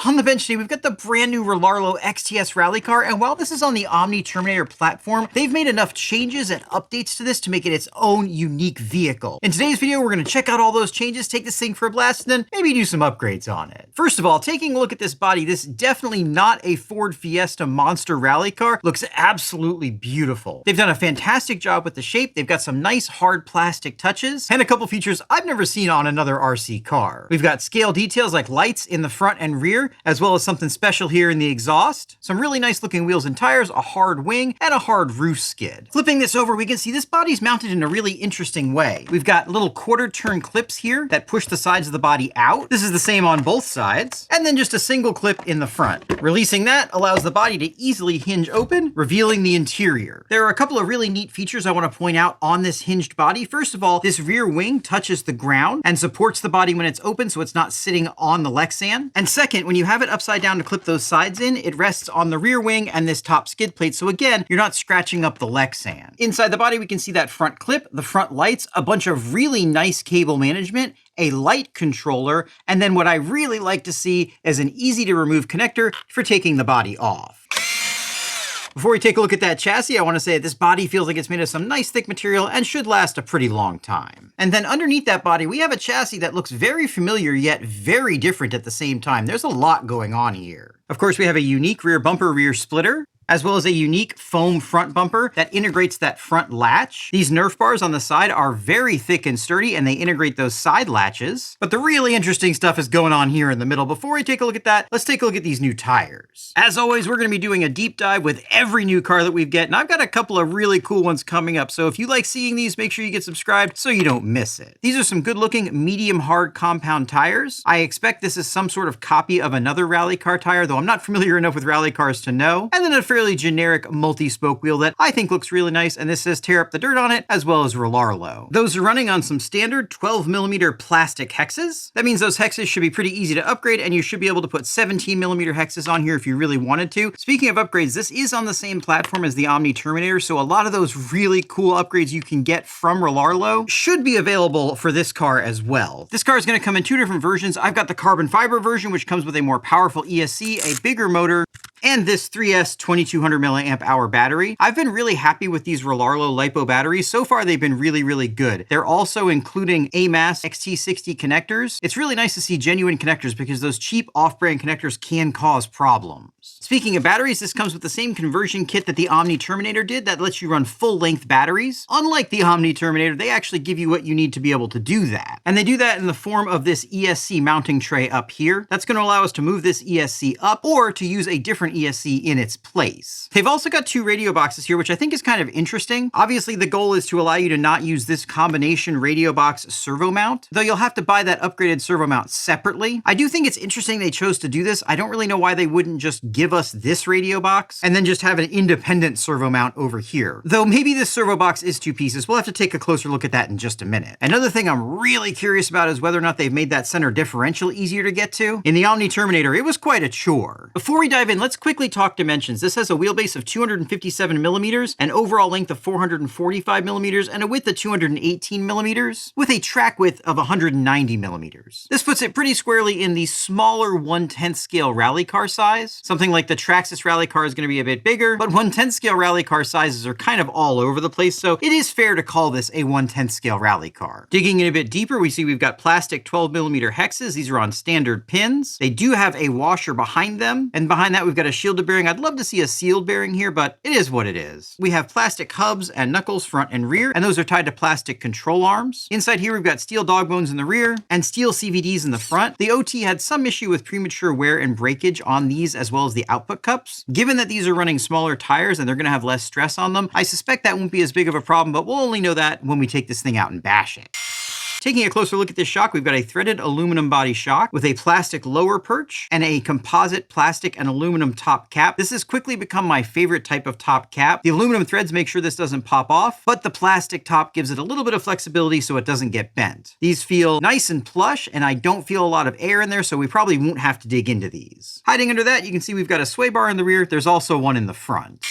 On the bench today, we've got the brand new Rlaarlo XTS Rally Car, and while this is on the Omni Terminator platform, they've made enough changes and updates to this to make it its own unique vehicle. In today's video, we're going to check out all those changes, take this thing for a blast, and then maybe do some upgrades on it. First of all, taking a look at this body, this is definitely not a Ford Fiesta monster rally car. Looks absolutely beautiful. They've done a fantastic job with the shape. They've got some nice hard plastic touches and a couple features I've never seen on another RC car. We've got scale details like lights in the front and rear, as well as something special here in the exhaust, some really nice looking wheels and tires, a hard wing, and a hard roof skid. Flipping this over, we can see this body's mounted in a really interesting way. We've got little quarter turn clips here that push the sides of the body out. This is the same on both sides, and then just a single clip in the front. Releasing that allows the body to easily hinge open, revealing the interior. There are a couple of really neat features I want to point out on this hinged body. First of all, this rear wing touches the ground and supports the body when it's open, so it's not sitting on the Lexan. And second, when you have it upside down to clip those sides in, it rests on the rear wing and this top skid plate, so again, you're not scratching up the Lexan. Inside the body, we can see that front clip, the front lights, a bunch of really nice cable management, a light controller, and then what I really like to see is an easy to remove connector for taking the body off. Before we take a look at that chassis, I want to say that this body feels like it's made of some nice thick material and should last a pretty long time. And then underneath that body, we have a chassis that looks very familiar yet very different at the same time. There's a lot going on here. Of course, we have a unique rear bumper rear splitter, as well as a unique foam front bumper that integrates that front latch. These Nerf bars on the side are very thick and sturdy, and they integrate those side latches. But the really interesting stuff is going on here in the middle. Before we take a look at that, let's take a look at these new tires. As always, we're going to be doing a deep dive with every new car that we get, and I've got a couple of really cool ones coming up. So if you like seeing these, make sure you get subscribed so you don't miss it. These are some good-looking medium hard compound tires. I expect this is some sort of copy of another rally car tire, though I'm not familiar enough with rally cars to know. And then a fairly generic multi-spoke wheel that I think looks really nice, and this says tear up the dirt on it, as well as Rlaarlo. Those are running on some standard 12mm plastic hexes. That means those hexes should be pretty easy to upgrade, and you should be able to put 17mm hexes on here if you really wanted to. Speaking of upgrades, this is on the same platform as the Omni Terminator, so a lot of those really cool upgrades you can get from Rlaarlo should be available for this car as well. This car is going to come in two different versions. I've got the carbon fiber version, which comes with a more powerful ESC, a bigger motor, and this 3S 2200 milliamp hour battery. I've been really happy with these Rlaarlo LiPo batteries. So far, they've been really, really good. They're also including AMAS XT60 connectors. It's really nice to see genuine connectors because those cheap off-brand connectors can cause problems. Speaking of batteries, this comes with the same conversion kit that the Omni Terminator did that lets you run full-length batteries. Unlike the Omni Terminator, they actually give you what you need to be able to do that. And they do that in the form of this ESC mounting tray up here. That's going to allow us to move this ESC up or to use a different ESC in its place. They've also got two radio boxes here, which I think is kind of interesting. Obviously, the goal is to allow you to not use this combination radio box servo mount, though you'll have to buy that upgraded servo mount separately. I do think it's interesting they chose to do this. I don't really know why they wouldn't just give us this radio box and then just have an independent servo mount over here. Though maybe this servo box is two pieces. We'll have to take a closer look at that in just a minute. Another thing I'm really curious about is whether or not they've made that center differential easier to get to. In the Omni Terminator, it was quite a chore. Before we dive in, let's quickly talk dimensions. This has a wheelbase of 257mm, an overall length of 445mm, and a width of 218mm, with a track width of 190mm. This puts it pretty squarely in the smaller 1/10 scale rally car size. Something like the Traxxas Rally Car is going to be a bit bigger, but 1/10 scale rally car sizes are kind of all over the place, so it is fair to call this a 1/10 scale rally car. Digging in a bit deeper, we see we've got plastic 12mm hexes. These are on standard pins. They do have a washer behind them, and behind that we've got a shielded bearing. I'd love to see a sealed bearing here, but it is what it is. We have plastic hubs and knuckles front and rear, and those are tied to plastic control arms. Inside here, we've got steel dog bones in the rear and steel CVDs in the front. The OT had some issue with premature wear and breakage on these, as well as the output cups. Given that these are running smaller tires and they're going to have less stress on them, I suspect that won't be as big of a problem, but we'll only know that when we take this thing out and bash it. Taking a closer look at this shock, we've got a threaded aluminum body shock with a plastic lower perch and a composite plastic and aluminum top cap. This has quickly become my favorite type of top cap. The aluminum threads make sure this doesn't pop off, but the plastic top gives it a little bit of flexibility so it doesn't get bent. These feel nice and plush, and I don't feel a lot of air in there, so we probably won't have to dig into these. Hiding under that, you can see we've got a sway bar in the rear. There's also one in the front.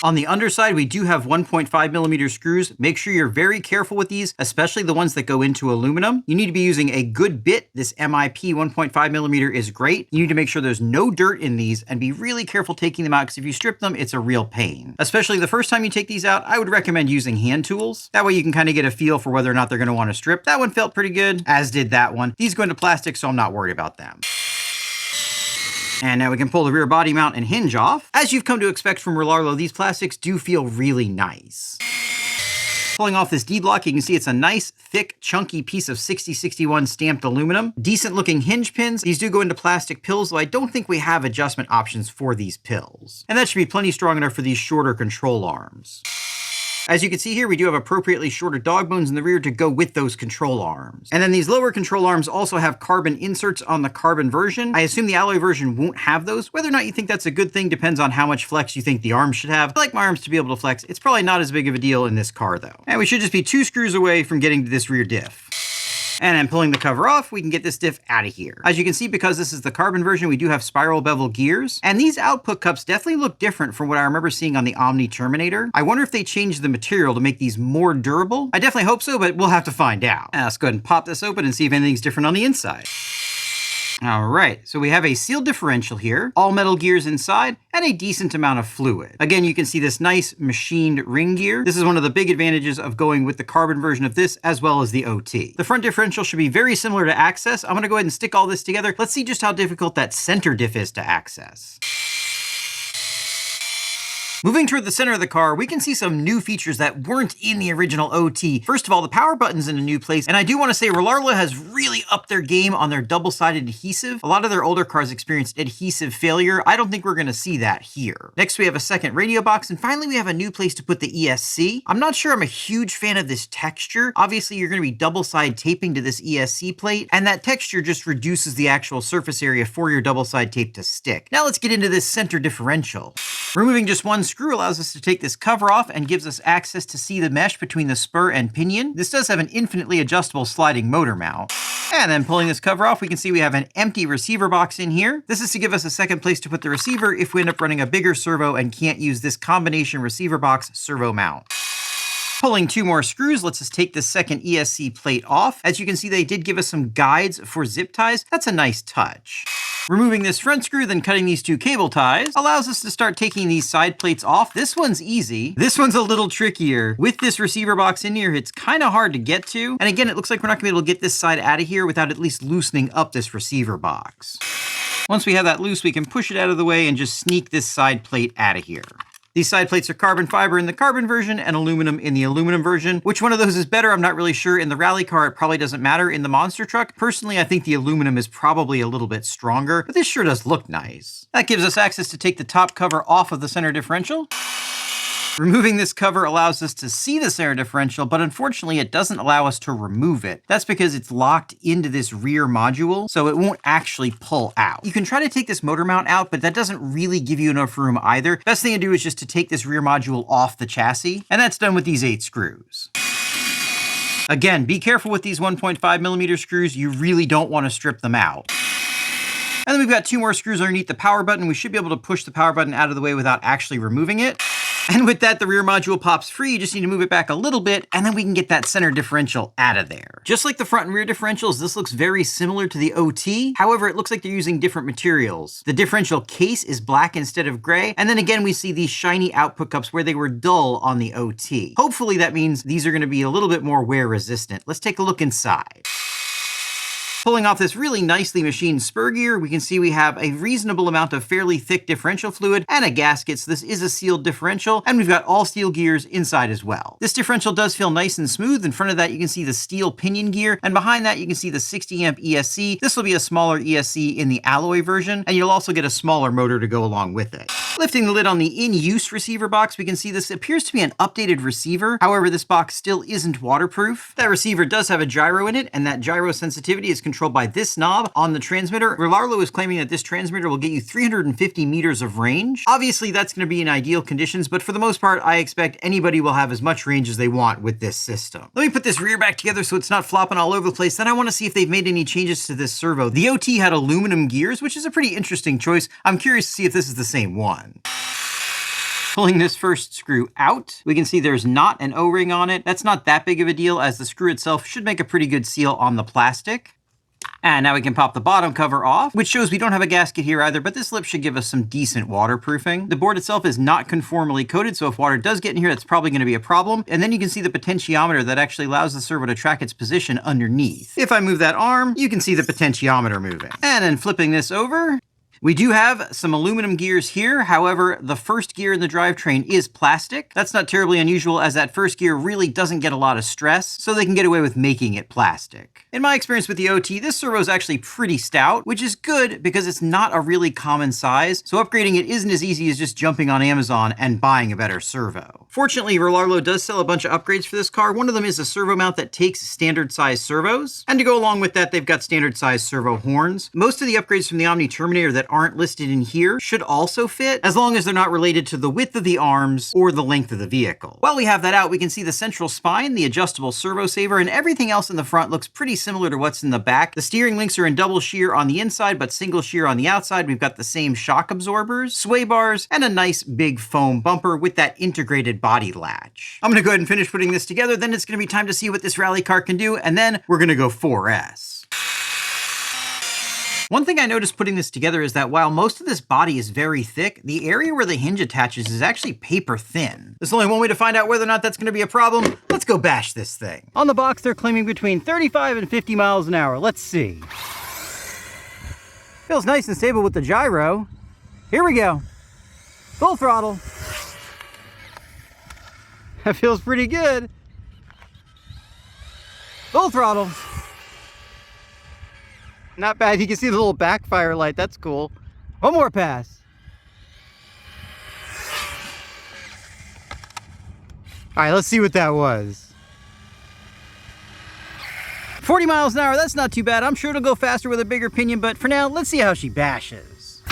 On the underside, we do have 1.5mm screws. Make sure you're very careful with these, especially the ones that go into aluminum. You need to be using a good bit. This MIP 1.5mm is great. You need to make sure there's no dirt in these and be really careful taking them out, because if you strip them, it's a real pain. Especially the first time you take these out, I would recommend using hand tools. That way you can kind of get a feel for whether or not they're going to want to strip. That one felt pretty good, as did that one. These go into plastic, so I'm not worried about them. And now we can pull the rear body mount and hinge off. As you've come to expect from Rlaarlo, these plastics do feel really nice. Pulling off this D-block, you can see it's a nice, thick, chunky piece of 6061 stamped aluminum. Decent looking hinge pins. These do go into plastic pills, though I don't think we have adjustment options for these pills. And that should be plenty strong enough for these shorter control arms. As you can see here, we do have appropriately shorter dog bones in the rear to go with those control arms. And then these lower control arms also have carbon inserts on the carbon version. I assume the alloy version won't have those. Whether or not you think that's a good thing depends on how much flex you think the arms should have. I like my arms to be able to flex. It's probably not as big of a deal in this car though. And we should just be 2 screws away from getting to this rear diff. And then pulling the cover off, we can get this diff out of here. As you can see, because this is the carbon version, we do have spiral bevel gears. And these output cups definitely look different from what I remember seeing on the Omni Terminator. I wonder if they changed the material to make these more durable. I definitely hope so, but we'll have to find out. Now, let's go ahead and pop this open and see if anything's different on the inside. All right, so we have a sealed differential here, all metal gears inside, and a decent amount of fluid. Again, you can see this nice machined ring gear. This is one of the big advantages of going with the carbon version of this, as well as the OT. The front differential should be very similar to access. I'm gonna go ahead and stick all this together. Let's see just how difficult that center diff is to access. Moving toward the center of the car, we can see some new features that weren't in the original OT. First of all, the power button's in a new place, and I do want to say Rlaarlo has really upped their game on their double-sided adhesive. A lot of their older cars experienced adhesive failure. I don't think we're going to see that here. Next, we have a second radio box, and finally we have a new place to put the ESC. I'm not sure I'm a huge fan of this texture. Obviously, you're going to be double-side taping to this ESC plate, and that texture just reduces the actual surface area for your double-side tape to stick. Now let's get into this center differential. Removing just one screw allows us to take this cover off and gives us access to see the mesh between the spur and pinion. This does have an infinitely adjustable sliding motor mount. And then pulling this cover off, we can see we have an empty receiver box in here. This is to give us a second place to put the receiver if we end up running a bigger servo and can't use this combination receiver box servo mount. Pulling 2 more screws lets us take this second ESC plate off. As you can see, they did give us some guides for zip ties. That's a nice touch. Removing this front screw, then cutting these 2 cable ties, allows us to start taking these side plates off. This one's easy. This one's a little trickier. With this receiver box in here, it's kind of hard to get to. And again, it looks like we're not gonna be able to get this side out of here without at least loosening up this receiver box. Once we have that loose, we can push it out of the way and just sneak this side plate out of here. These side plates are carbon fiber in the carbon version and aluminum in the aluminum version. Which one of those is better, I'm not really sure. In the rally car, it probably doesn't matter. In the monster truck, personally, I think the aluminum is probably a little bit stronger, but this sure does look nice. That gives us access to take the top cover off of the center differential. Removing this cover allows us to see the center differential, but unfortunately it doesn't allow us to remove it. That's because it's locked into this rear module, so it won't actually pull out. You can try to take this motor mount out, but that doesn't really give you enough room either. Best thing to do is just to take this rear module off the chassis, and that's done with these 8 screws. Again, be careful with these 1.5mm screws. You really don't want to strip them out. And then we've got 2 more screws underneath the power button. We should be able to push the power button out of the way without actually removing it. And with that, the rear module pops free. You just need to move it back a little bit, and then we can get that center differential out of there. Just like the front and rear differentials, this looks very similar to the OT. However, it looks like they're using different materials. The differential case is black instead of gray. And then again, we see these shiny output cups where they were dull on the OT. Hopefully that means these are going to be a little bit more wear resistant. Let's take a look inside. Pulling off this really nicely machined spur gear, we can see we have a reasonable amount of fairly thick differential fluid and a gasket, so this is a sealed differential, and we've got all steel gears inside as well. This differential does feel nice and smooth. In front of that, you can see the steel pinion gear, and behind that, you can see the 60 amp ESC. This will be a smaller ESC in the alloy version, and you'll also get a smaller motor to go along with it. Lifting the lid on the in-use receiver box, we can see this appears to be an updated receiver. However, this box still isn't waterproof. That receiver does have a gyro in it, and that gyro sensitivity is controlled by this knob on the transmitter. Rlaarlo is claiming that this transmitter will get you 350 meters of range. Obviously, that's going to be in ideal conditions, but for the most part, I expect anybody will have as much range as they want with this system. Let me put this rear back together so it's not flopping all over the place. Then I want to see if they've made any changes to this servo. The OT had aluminum gears, which is a pretty interesting choice. I'm curious to see if this is the same one. Pulling this first screw out, we can see there's not an O-ring on it. That's not that big of a deal, as the screw itself should make a pretty good seal on the plastic. And now we can pop the bottom cover off, which shows we don't have a gasket here either, but this lip should give us some decent waterproofing. The board itself is not conformally coated, so if water does get in here, that's probably going to be a problem. And then you can see the potentiometer that actually allows the servo to track its position underneath. If I move that arm, you can see the potentiometer moving. And then flipping this over, we do have some aluminum gears here. However, the first gear in the drivetrain is plastic. That's not terribly unusual, as that first gear really doesn't get a lot of stress, so they can get away with making it plastic. In my experience with the OT, this servo is actually pretty stout, which is good because it's not a really common size, so upgrading it isn't as easy as just jumping on Amazon and buying a better servo. Fortunately, Rlaarlo does sell a bunch of upgrades for this car. One of them is a servo mount that takes standard size servos, and to go along with that, they've got standard size servo horns. Most of the upgrades from the Omni Terminator that aren't listed in here should also fit, as long as they're not related to the width of the arms or the length of the vehicle. While we have that out, we can see the central spine, the adjustable servo saver, and everything else in the front looks pretty similar to what's in the back. The steering links are in double shear on the inside, but single shear on the outside. We've got the same shock absorbers, sway bars, and a nice big foam bumper with that integrated body latch. I'm gonna go ahead and finish putting this together, then it's gonna be time to see what this rally car can do, and then we're gonna go 4S. One thing I noticed putting this together is that while most of this body is very thick, the area where the hinge attaches is actually paper thin. There's only one way to find out whether or not that's going to be a problem. Let's go bash this thing. On the box, they're claiming between 35 and 50 miles an hour. Let's see. Feels nice and stable with the gyro. Here we go. Full throttle. That feels pretty good. Full throttle. Not bad. You can see the little backfire light. That's cool. One more pass. All right, let's see what that was. 40 miles an hour. That's not too bad. I'm sure it'll go faster with a bigger pinion, but for now, let's see how she bashes.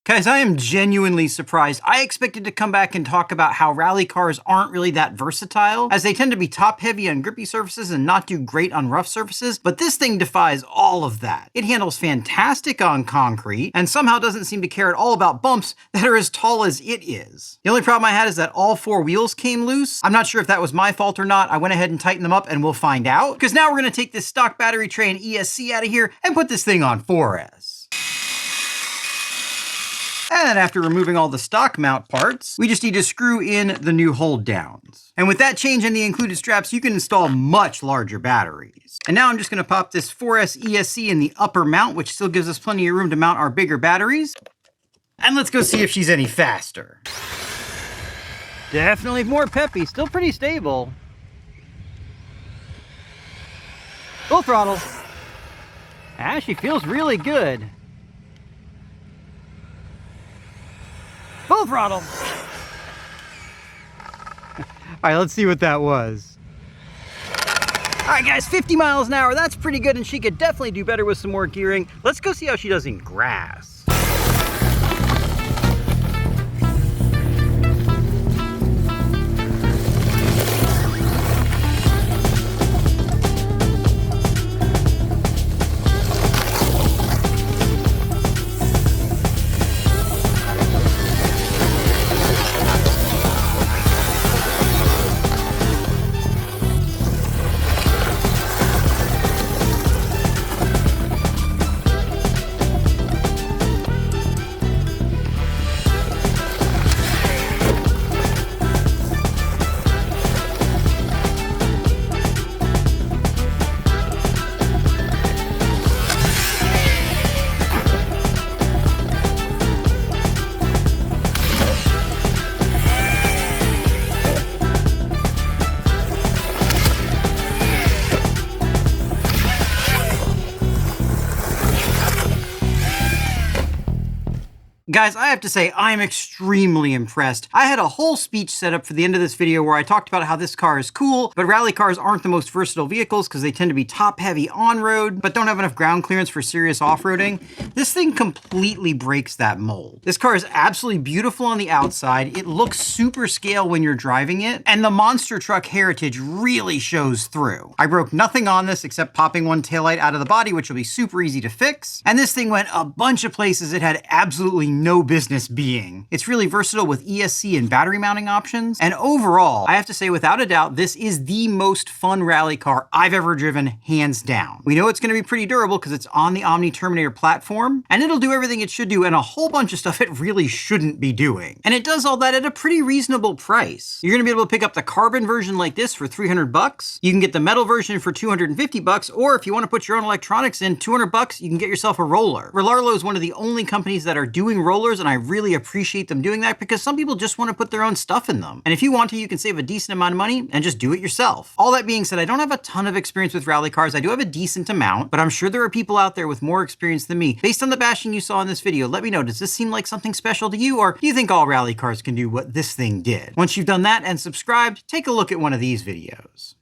Guys, I am genuinely surprised. I expected to come back and talk about how rally cars aren't really that versatile, as they tend to be top-heavy on grippy surfaces and not do great on rough surfaces, but this thing defies all of that. It handles fantastic on concrete, and somehow doesn't seem to care at all about bumps that are as tall as it is. The only problem I had is that all four wheels came loose. I'm not sure if that was my fault or not. I went ahead and tightened them up, and we'll find out, because now we're gonna take this stock battery tray and ESC out of here and put this thing on 4S. And after removing all the stock mount parts, we just need to screw in the new hold downs. And with that change and the included straps, you can install much larger batteries. And now I'm just gonna pop this 4S ESC in the upper mount, which still gives us plenty of room to mount our bigger batteries. And let's go see if she's any faster. Definitely more peppy, still pretty stable. Full throttle. Ah, she feels really good. Full throttle. All right, let's see what that was. All right, guys, 50 miles an hour. That's pretty good, and she could definitely do better with some more gearing. Let's go see how she does in grass. Guys, I have to say, I'm extremely impressed. I had a whole speech set up for the end of this video where I talked about how this car is cool, but rally cars aren't the most versatile vehicles because they tend to be top-heavy on-road, but don't have enough ground clearance for serious off-roading. This thing completely breaks that mold. This car is absolutely beautiful on the outside, it looks super scale when you're driving it, and the monster truck heritage really shows through. I broke nothing on this except popping one taillight out of the body, which will be super easy to fix, and this thing went a bunch of places it had absolutely no business being. It's really versatile with ESC and battery mounting options, and overall, I have to say without a doubt, this is the most fun rally car I've ever driven, hands down. We know it's going to be pretty durable because it's on the Omni Terminator platform, and it'll do everything it should do and a whole bunch of stuff it really shouldn't be doing. And it does all that at a pretty reasonable price. You're going to be able to pick up the carbon version like this for 300 bucks. You can get the metal version for 250 bucks, or if you want to put your own electronics in, 200 bucks, you can get yourself a roller. Rlaarlo is one of the only companies that are doing rollers, and I really appreciate them doing that because some people just want to put their own stuff in them. And if you want to, you can save a decent amount of money and just do it yourself. All that being said, I don't have a ton of experience with rally cars. I do have a decent amount, but I'm sure there are people out there with more experience than me. Based on the bashing you saw in this video, let me know, does this seem like something special to you, or do you think all rally cars can do what this thing did? Once you've done that and subscribed, take a look at one of these videos.